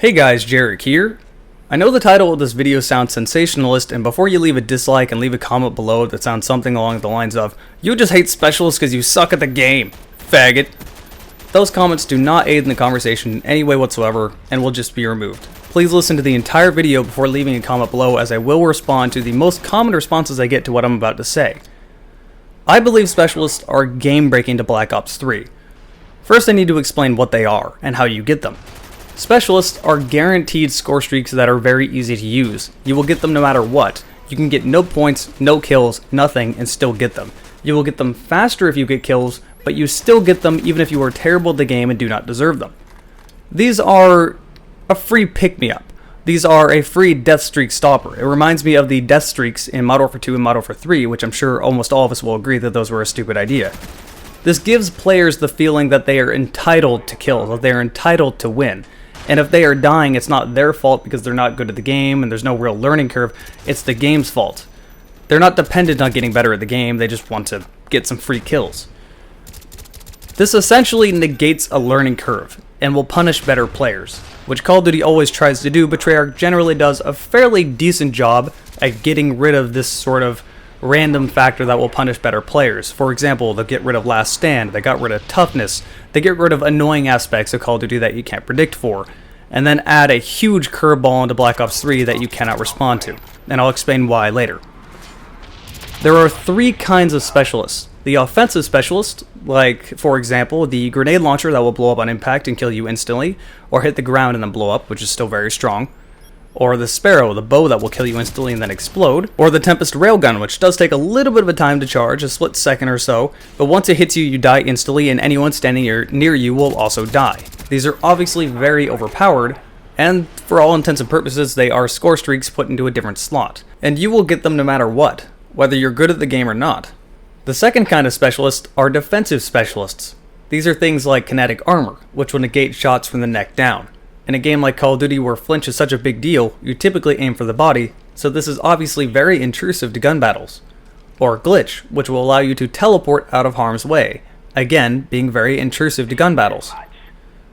Hey guys, Jarek here. I know the title of this video sounds sensationalist, and before you leave a dislike and leave a comment below that sounds something along the lines of, "You just hate specialists because you suck at the game, faggot." Those comments do not aid in the conversation in any way whatsoever, and will just be removed. Please listen to the entire video before leaving a comment below, as I will respond to the most common responses I get to what I'm about to say. I believe specialists are game-breaking to Black Ops 3. First, I need to explain what they are, and how you get them. Specialists are guaranteed score streaks that are very easy to use. You will get them no matter what. You can get no points, no kills, nothing, and still get them. You will get them faster if you get kills, but you still get them even if you are terrible at the game and do not deserve them. These are a free pick-me-up. These are a free death streak stopper. It reminds me of the death streaks in Modern Warfare 2 and Modern Warfare 3, which I'm sure almost all of us will agree that those were a stupid idea. This gives players the feeling that they are entitled to kills, that they are entitled to win. And if they are dying, it's not their fault because they're not good at the game and there's no real learning curve. It's the game's fault. They're not dependent on getting better at the game, they just want to get some free kills. This essentially negates a learning curve and will punish better players, which Call of Duty always tries to do, but Treyarch generally does a fairly decent job at getting rid of this sort of random factor that will punish better players. For example, they'll get rid of Last Stand, they got rid of toughness, they get rid of annoying aspects of Call of Duty that you can't predict for, and then add a huge curveball into Black Ops 3 that you cannot respond to, and I'll explain why later. There are three kinds of specialists. The offensive specialist, like, for example, the grenade launcher that will blow up on impact and kill you instantly, or hit the ground and then blow up, which is still very strong. Or the Sparrow, the bow that will kill you instantly and then explode. Or the Tempest railgun, which does take a little bit of a time to charge, a split second or so, but once it hits you, you die instantly, and anyone standing near you will also die. These are obviously very overpowered, and for all intents and purposes, they are score streaks put into a different slot. And you will get them no matter what, whether you're good at the game or not. The second kind of specialist are defensive specialists. These are things like kinetic armor, which will negate shots from the neck down. In a game like Call of Duty where flinch is such a big deal, you typically aim for the body, so this is obviously very intrusive to gun battles. Or Glitch, which will allow you to teleport out of harm's way, again being very intrusive to gun battles.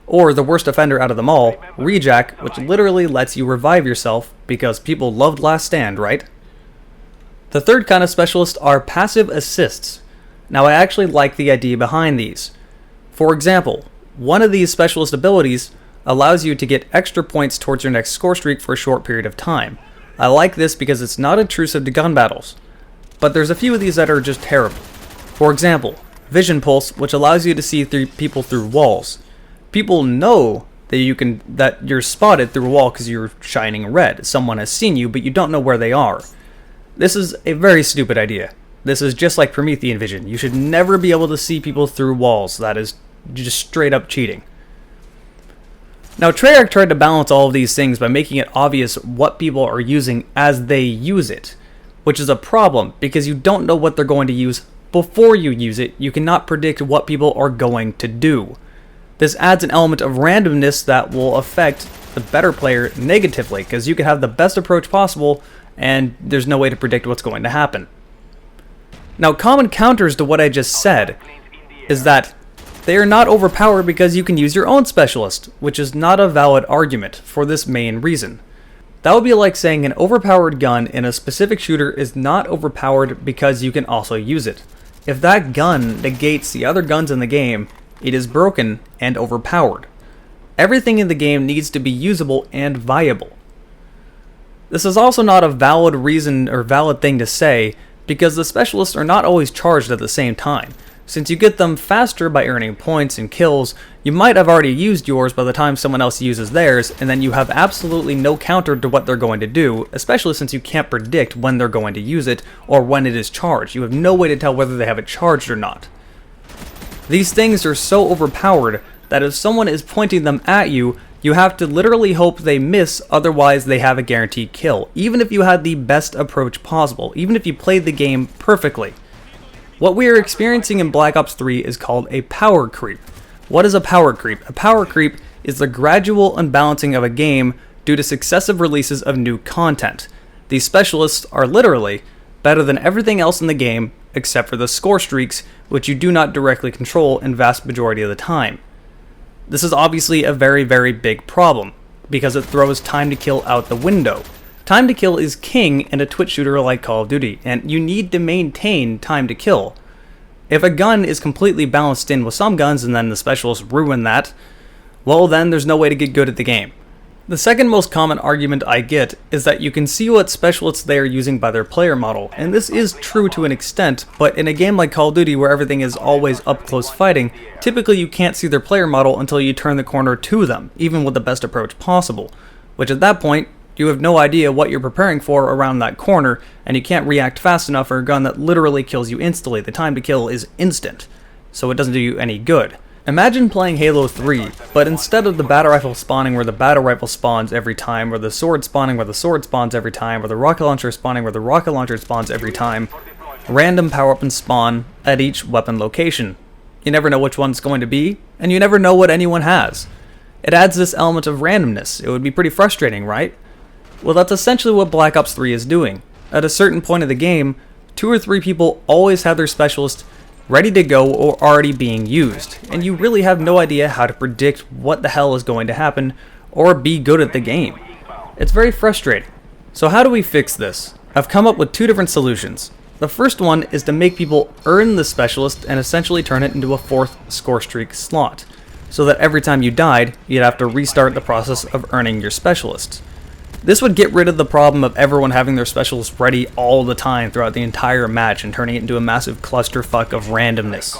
Or the worst offender out of them all, Rejack, which literally lets you revive yourself because people loved Last Stand, right? The third kind of specialist are passive assists. Now I actually like the idea behind these. For example, one of these specialist abilities allows you to get extra points towards your next score streak for a short period of time. I like this because it's not intrusive to gun battles, but there's a few of these that are just terrible. For example, Vision Pulse, which allows you to see people through walls. People know that you're spotted through a wall because you're shining red. Someone has seen you, but you don't know where they are. This is a very stupid idea. This is just like Promethean Vision. You should never be able to see people through walls. That is just straight up cheating. Now, Treyarch tried to balance all of these things by making it obvious what people are using as they use it, which is a problem because you don't know what they're going to use before you use it. You cannot predict what people are going to do. This adds an element of randomness that will affect the better player negatively because you can have the best approach possible and there's no way to predict what's going to happen. Now, common counters to what I just said is that they are not overpowered because you can use your own specialist, which is not a valid argument for this main reason. That would be like saying an overpowered gun in a specific shooter is not overpowered because you can also use it. If that gun negates the other guns in the game, it is broken and overpowered. Everything in the game needs to be usable and viable. This is also not a valid reason or valid thing to say because the specialists are not always charged at the same time. Since you get them faster by earning points and kills, you might have already used yours by the time someone else uses theirs, and then you have absolutely no counter to what they're going to do, especially since you can't predict when they're going to use it or when it is charged. You have no way to tell whether they have it charged or not. These things are so overpowered that if someone is pointing them at you, you have to literally hope they miss, otherwise they have a guaranteed kill, even if you had the best approach possible, even if you played the game perfectly. What we are experiencing in Black Ops 3 is called a power creep. What is a power creep? A power creep is the gradual unbalancing of a game due to successive releases of new content. These specialists are literally better than everything else in the game except for the score streaks, which you do not directly control in vast majority of the time. This is obviously a very, very big problem. because it throws time to kill out the window. Time to kill is king in a twitch shooter like Call of Duty, and you need to maintain time to kill. If a gun is completely balanced in with some guns and then the specialists ruin that, well then there's no way to get good at the game. The second most common argument I get is that you can see what specialists they are using by their player model, and this is true to an extent, but in a game like Call of Duty where everything is always up close fighting, typically you can't see their player model until you turn the corner to them, even with the best approach possible, which at that point, you have no idea what you're preparing for around that corner, and you can't react fast enough for a gun that literally kills you instantly. The time to kill is instant, so it doesn't do you any good. Imagine playing Halo 3, but instead of the battle rifle spawning where the battle rifle spawns every time, or the sword spawning where the sword spawns every time, or the rocket launcher spawning where the rocket launcher spawns every time, random power-ups spawn at each weapon location. You never know which one's going to be, and you never know what anyone has. It adds this element of randomness. It would be pretty frustrating, right? Well, that's essentially what Black Ops 3 is doing. At a certain point of the game, 2 or 3 people always have their specialist ready to go or already being used, and you really have no idea how to predict what the hell is going to happen or be good at the game. It's very frustrating. So how do we fix this? I've come up with 2 different solutions. The first one is to make people earn the specialist and essentially turn it into a 4th score streak slot, so that every time you died, you'd have to restart the process of earning your specialist. This would get rid of the problem of everyone having their specialists ready all the time throughout the entire match and turning it into a massive clusterfuck of randomness.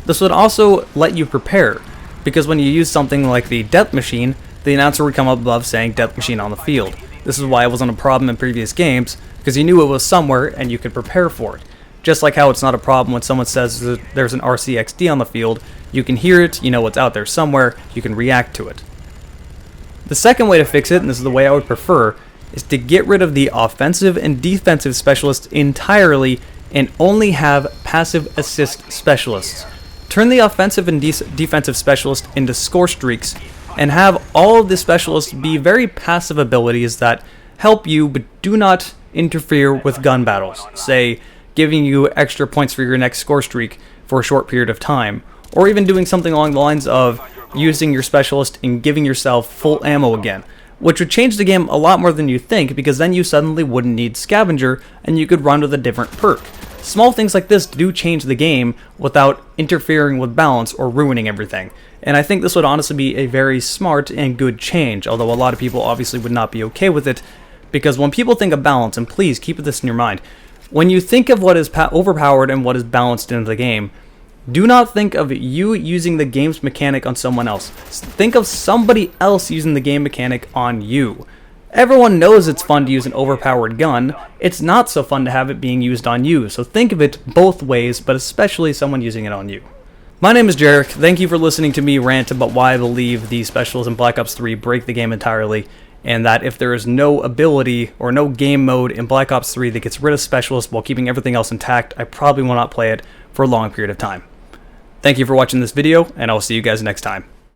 This would also let you prepare, because when you use something like the death machine, the announcer would come up above saying death machine on the field. This is why it wasn't a problem in previous games, because you knew it was somewhere and you could prepare for it. Just like how it's not a problem when someone says there's an RCXD on the field, you can hear it, you know it's out there somewhere, you can react to it. The second way to fix it, and this is the way I would prefer, is to get rid of the offensive and defensive specialists entirely and only have passive assist specialists. Turn the offensive and defensive specialist into score streaks and have all of the specialists be very passive abilities that help you but do not interfere with gun battles, say giving you extra points for your next score streak for a short period of time, or even doing something along the lines of using your specialist and giving yourself full ammo again, which would change the game a lot more than you think, because then you suddenly wouldn't need scavenger and you could run with a different perk. Small things like this do change the game without interfering with balance or ruining everything, and I think this would honestly be a very smart and good change, although a lot of people obviously would not be okay with it, because when people think of balance, and please keep this in your mind, when you think of what is overpowered and what is balanced in the game, do not think of you using the game's mechanic on someone else. Think of somebody else using the game mechanic on you. Everyone knows it's fun to use an overpowered gun. It's not so fun to have it being used on you, so think of it both ways, but especially someone using it on you. My name is Jarek. Thank you for listening to me rant about why I believe the specials in Black Ops 3 break the game entirely, and that if there is no ability or no game mode in Black Ops 3 that gets rid of specialists while keeping everything else intact, I probably will not play it for a long period of time. Thank you for watching this video, and I'll see you guys next time.